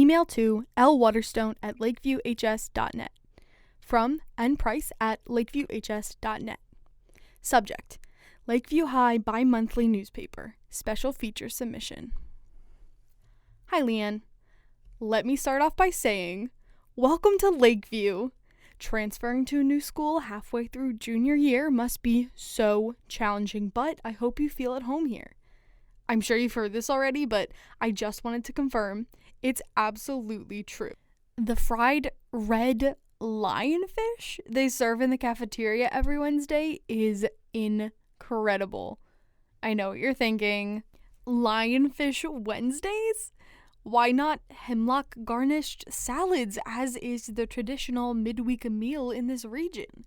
Email to lwaterstone@lakeviewhs.net. From nprice@lakeviewhs.net. Subject: Lakeview High bi-monthly newspaper. Special feature submission. Hi, Leanne. Let me start off by saying, welcome to Lakeview. Transferring to a new school halfway through junior year must be so challenging, but I hope you feel at home here. I'm sure you've heard this already, but I just wanted to confirm it's absolutely true. The fried red lionfish they serve in the cafeteria every Wednesday is incredible. I know what you're thinking. Lionfish Wednesdays? Why not hemlock garnished salads, as is the traditional midweek meal in this region?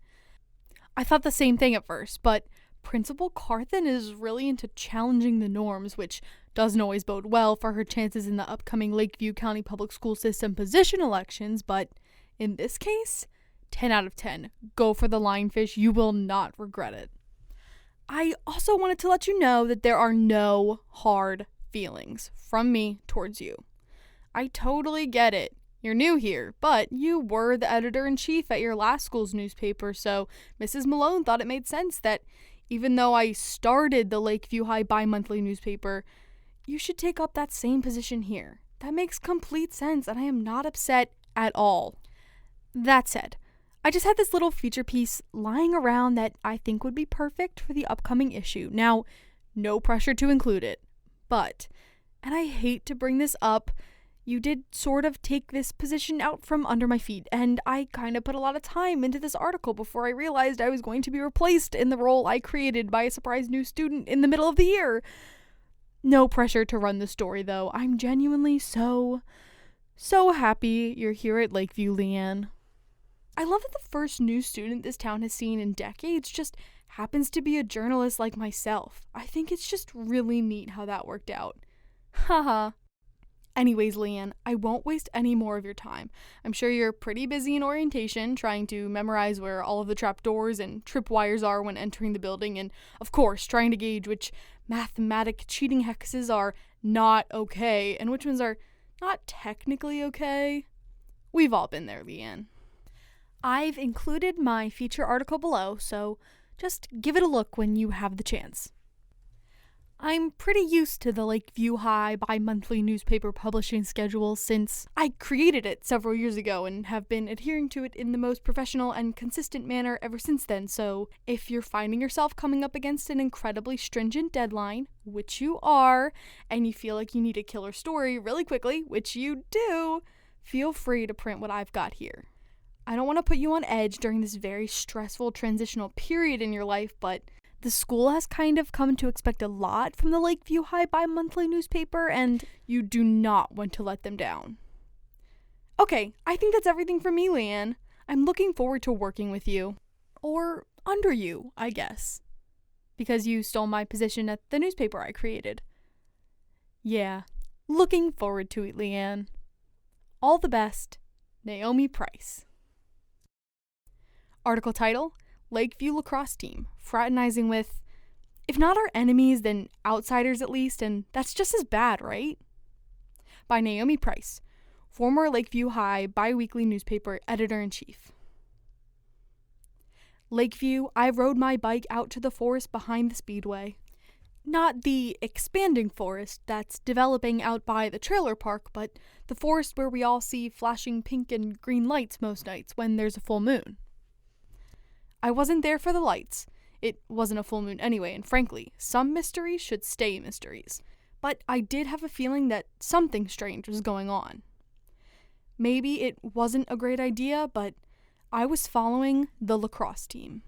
I thought the same thing at first, but Principal Carthen is really into challenging the norms, which doesn't always bode well for her chances in the upcoming Lakeview County Public School System position elections, but in this case, 10 out of 10. Go for the lionfish. You will not regret it. I also wanted to let you know that there are no hard feelings from me towards you. I totally get it. You're new here, but you were the editor-in-chief at your last school's newspaper, so Mrs. Malone thought it made sense that even though I started the Lakeview High bi-monthly newspaper, you should take up that same position here. That makes complete sense, and I am not upset at all. That said, I just had this little feature piece lying around that I think would be perfect for the upcoming issue. Now, no pressure to include it, but, and I hate to bring this up, you did sort of take this position out from under my feet, and I kind of put a lot of time into this article before I realized I was going to be replaced in the role I created by a surprise new student in the middle of the year. No pressure to run the story, though. I'm genuinely so happy you're here at Lakeview, Leanne. I love that the first new student this town has seen in decades just happens to be a journalist like myself. I think it's just really neat how that worked out. Haha. Anyways, Leanne, I won't waste any more of your time. I'm sure you're pretty busy in orientation, trying to memorize where all of the trapdoors and tripwires are when entering the building, and, of course, trying to gauge which mathematic cheating hexes are not okay, and which ones are not technically okay. We've all been there, Leanne. I've included my feature article below, so just give it a look when you have the chance. I'm pretty used to the Lakeview High bi-monthly newspaper publishing schedule since I created it several years ago and have been adhering to it in the most professional and consistent manner ever since then, so if you're finding yourself coming up against an incredibly stringent deadline, which you are, and you feel like you need a killer story really quickly, which you do, feel free to print what I've got here. I don't want to put you on edge during this very stressful transitional period in your life, but the school has kind of come to expect a lot from the Lakeview High bi-monthly newspaper, and you do not want to let them down. Okay, I think that's everything from me, Leanne. I'm looking forward to working with you. Or under you, I guess. Because you stole my position at the newspaper I created. Yeah, looking forward to it, Leanne. All the best, Naomi Price. Article title: Lakeview lacrosse team, fraternizing with, if not our enemies, then outsiders at least, and that's just as bad, right? By Naomi Price, former Lakeview High bi-weekly newspaper editor-in-chief. Lakeview, I rode my bike out to the forest behind the speedway. Not the expanding forest that's developing out by the trailer park, but the forest where we all see flashing pink and green lights most nights when there's a full moon. I wasn't there for the lights. It wasn't a full moon anyway, and frankly, some mysteries should stay mysteries. But I did have a feeling that something strange was going on. Maybe it wasn't a great idea, but I was following the lacrosse team.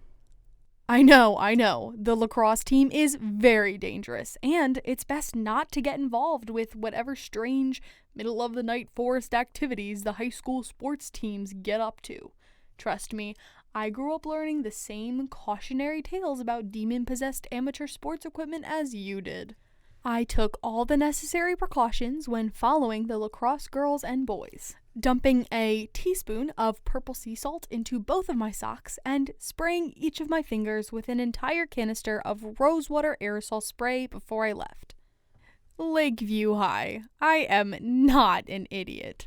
I know, the lacrosse team is very dangerous, and it's best not to get involved with whatever strange, middle-of-the-night forest activities the high school sports teams get up to. Trust me, I grew up learning the same cautionary tales about demon-possessed amateur sports equipment as you did. I took all the necessary precautions when following the lacrosse girls and boys, dumping a teaspoon of purple sea salt into both of my socks and spraying each of my fingers with an entire canister of rosewater aerosol spray before I left. Lakeview High, I am not an idiot.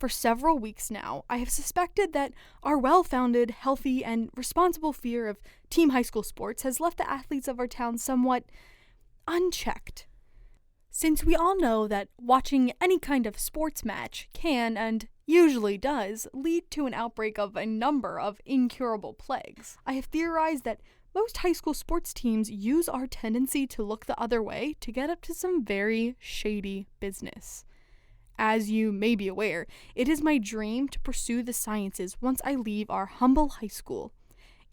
For several weeks now, I have suspected that our well-founded, healthy, and responsible fear of team high school sports has left the athletes of our town somewhat unchecked. Since we all know that watching any kind of sports match can, and usually does, lead to an outbreak of a number of incurable plagues, I have theorized that most high school sports teams use our tendency to look the other way to get up to some very shady business. As you may be aware, it is my dream to pursue the sciences once I leave our humble high school.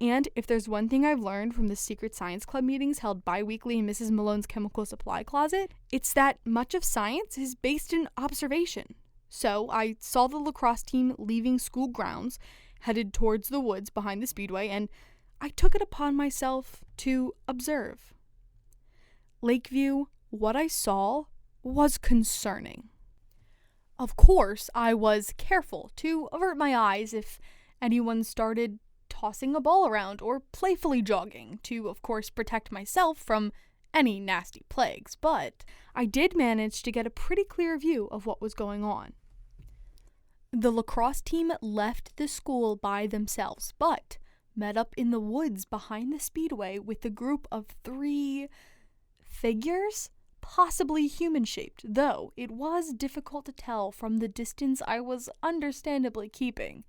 And if there's one thing I've learned from the secret science club meetings held bi-weekly in Mrs. Malone's chemical supply closet, it's that much of science is based in observation. So I saw the lacrosse team leaving school grounds, headed towards the woods behind the speedway, and I took it upon myself to observe. Lakeview, what I saw was concerning. Of course, I was careful to avert my eyes if anyone started tossing a ball around or playfully jogging to, of course, protect myself from any nasty plagues, but I did manage to get a pretty clear view of what was going on. The lacrosse team left the school by themselves, but met up in the woods behind the speedway with a group of 3 figures, possibly human-shaped, though it was difficult to tell from the distance I was understandably keeping.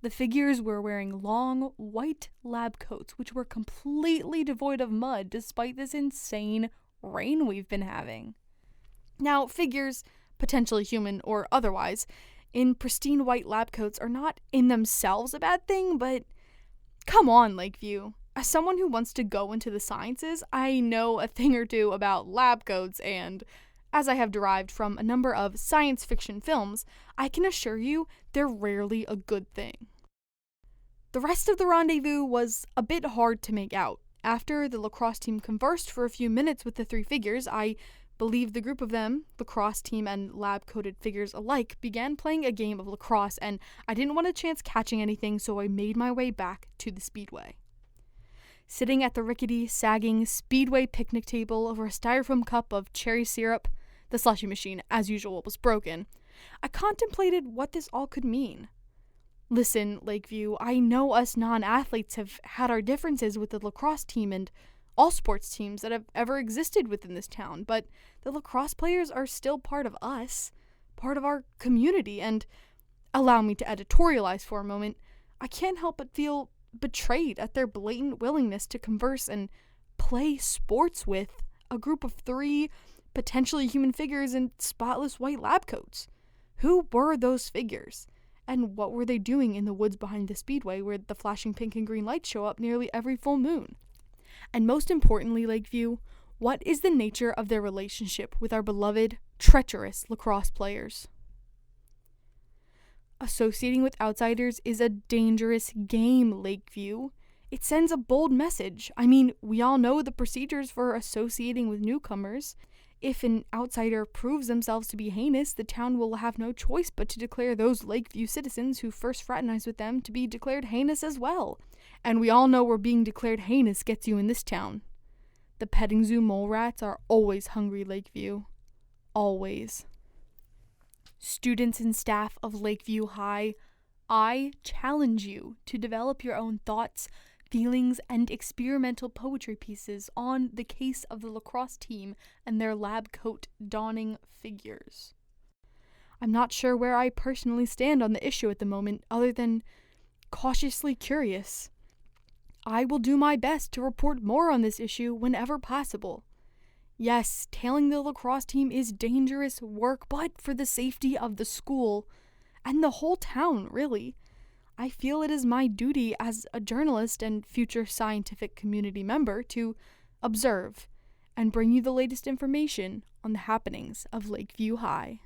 The figures were wearing long, white lab coats, which were completely devoid of mud despite this insane rain we've been having. Now, figures, potentially human or otherwise, in pristine white lab coats are not in themselves a bad thing, but come on, Lakeview. As someone who wants to go into the sciences, I know a thing or two about lab coats, and as I have derived from a number of science fiction films, I can assure you they're rarely a good thing. The rest of the rendezvous was a bit hard to make out. After the lacrosse team conversed for a few minutes with the 3 figures, I believe the group of them, lacrosse team and lab-coated figures alike, began playing a game of lacrosse, and I didn't want a chance catching anything, so I made my way back to the speedway. Sitting at the rickety, sagging speedway picnic table over a styrofoam cup of cherry syrup, the slushy machine, as usual, was broken, I contemplated what this all could mean. Listen, Lakeview, I know us non-athletes have had our differences with the lacrosse team and all sports teams that have ever existed within this town, but the lacrosse players are still part of us, part of our community, and allow me to editorialize for a moment, I can't help but feel betrayed at their blatant willingness to converse and play sports with a group of 3 potentially human figures in spotless white lab coats. Who were those figures? And what were they doing in the woods behind the speedway where the flashing pink and green lights show up nearly every full moon? And most importantly, Lakeview, what is the nature of their relationship with our beloved, treacherous lacrosse players? Associating with outsiders is a dangerous game, Lakeview. It sends a bold message. I mean, we all know the procedures for associating with newcomers. If an outsider proves themselves to be heinous, the town will have no choice but to declare those Lakeview citizens who first fraternized with them to be declared heinous as well. And we all know where being declared heinous gets you in this town. The petting zoo mole rats are always hungry, Lakeview. Always. Students and staff of Lakeview High, I challenge you to develop your own thoughts, feelings, and experimental poetry pieces on the case of the lacrosse team and their lab coat donning figures. I'm not sure where I personally stand on the issue at the moment, other than cautiously curious. I will do my best to report more on this issue whenever possible. Yes, tailing the lacrosse team is dangerous work, but for the safety of the school and the whole town, really, I feel it is my duty as a journalist and future scientific community member to observe and bring you the latest information on the happenings of Lakeview High.